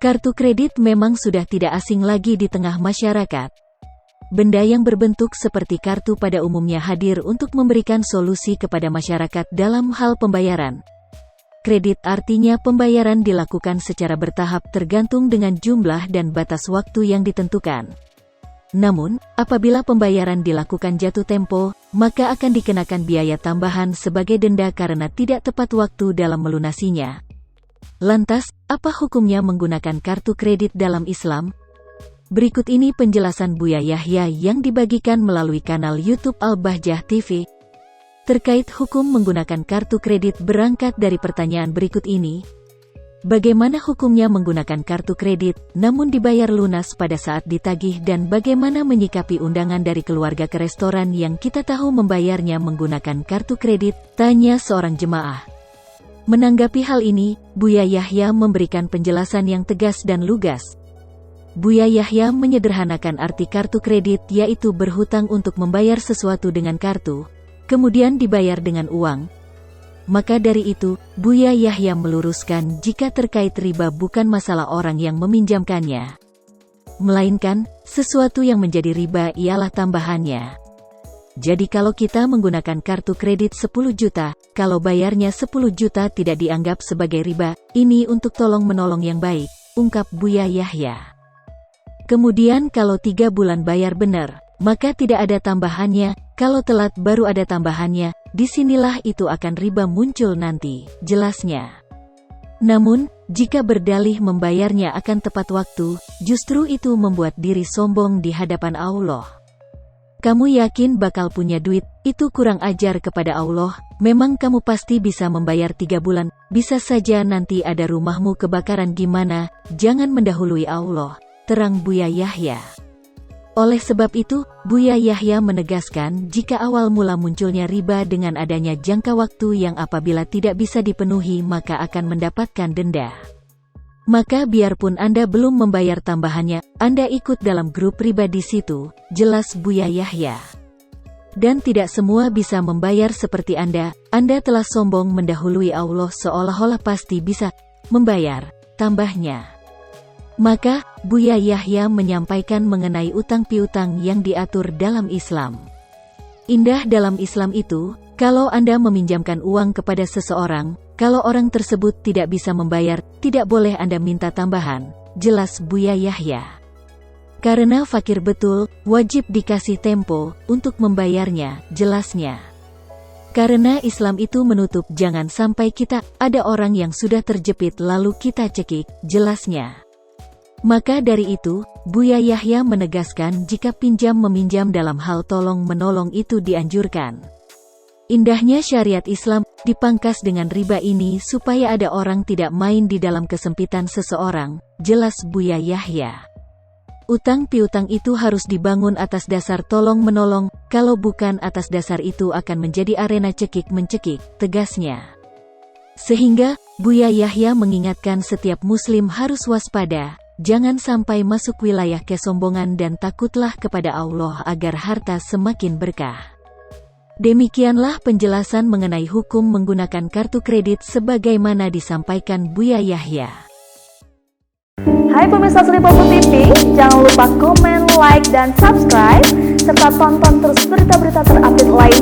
Kartu kredit memang sudah tidak asing lagi di tengah masyarakat. Benda yang berbentuk seperti kartu pada umumnya hadir untuk memberikan solusi kepada masyarakat dalam hal pembayaran. Kredit artinya pembayaran dilakukan secara bertahap tergantung dengan jumlah dan batas waktu yang ditentukan. Namun, apabila pembayaran dilakukan jatuh tempo, maka akan dikenakan biaya tambahan sebagai denda karena tidak tepat waktu dalam melunasinya. Lantas, apa hukumnya menggunakan kartu kredit dalam Islam? Berikut ini penjelasan Buya Yahya yang dibagikan melalui kanal YouTube Al-Bahjah TV. Terkait hukum menggunakan kartu kredit berangkat dari pertanyaan berikut ini. Bagaimana hukumnya menggunakan kartu kredit, namun dibayar lunas pada saat ditagih dan bagaimana menyikapi undangan dari keluarga ke restoran yang kita tahu membayarnya menggunakan kartu kredit, tanya seorang jemaah. Menanggapi hal ini, Buya Yahya memberikan penjelasan yang tegas dan lugas. Buya Yahya menyederhanakan arti kartu kredit yaitu berhutang untuk membayar sesuatu dengan kartu, kemudian dibayar dengan uang. Maka dari itu, Buya Yahya meluruskan jika terkait riba bukan masalah orang yang meminjamkannya, melainkan sesuatu yang menjadi riba ialah tambahannya. Jadi kalau kita menggunakan kartu kredit 10 juta, kalau bayarnya 10 juta tidak dianggap sebagai riba, ini untuk tolong-menolong yang baik, ungkap Buya Yahya. Kemudian kalau 3 bulan bayar benar, maka tidak ada tambahannya, kalau telat baru ada tambahannya, disinilah itu akan riba muncul nanti, jelasnya. Namun, jika berdalih membayarnya akan tepat waktu, justru itu membuat diri sombong di hadapan Allah. Kamu yakin bakal punya duit, itu kurang ajar kepada Allah, memang kamu pasti bisa membayar 3 bulan, bisa saja nanti ada rumahmu kebakaran gimana, jangan mendahului Allah, terang Buya Yahya. Oleh sebab itu, Buya Yahya menegaskan jika awal mula munculnya riba dengan adanya jangka waktu yang apabila tidak bisa dipenuhi maka akan mendapatkan denda. Maka biarpun Anda belum membayar tambahannya, Anda ikut dalam grup riba di situ, jelas Buya Yahya. Dan tidak semua bisa membayar seperti Anda telah sombong mendahului Allah seolah-olah pasti bisa membayar, tambahnya. Maka, Buya Yahya menyampaikan mengenai utang piutang yang diatur dalam Islam. Indah dalam Islam itu, kalau Anda meminjamkan uang kepada seseorang, kalau orang tersebut tidak bisa membayar, tidak boleh Anda minta tambahan, jelas Buya Yahya. Karena fakir betul, wajib dikasih tempo untuk membayarnya, jelasnya. Karena Islam itu menutup jangan sampai kita, ada orang yang sudah terjepit lalu kita cekik, jelasnya. Maka dari itu, Buya Yahya menegaskan jika pinjam-meminjam dalam hal tolong-menolong itu dianjurkan. Indahnya syariat Islam, dipangkas dengan riba ini supaya ada orang tidak main di dalam kesempitan seseorang, jelas Buya Yahya. Utang piutang itu harus dibangun atas dasar tolong-menolong, kalau bukan atas dasar itu akan menjadi arena cekik-mencekik, tegasnya. Sehingga, Buya Yahya mengingatkan setiap muslim harus waspada, jangan sampai masuk wilayah kesombongan dan takutlah kepada Allah agar harta semakin berkah. Demikianlah penjelasan mengenai hukum menggunakan kartu kredit sebagaimana disampaikan Buya Yahya. Hai pemirsa Slipopo TV, jangan lupa komen, like, dan subscribe, serta tonton terus berita-berita terupdate lain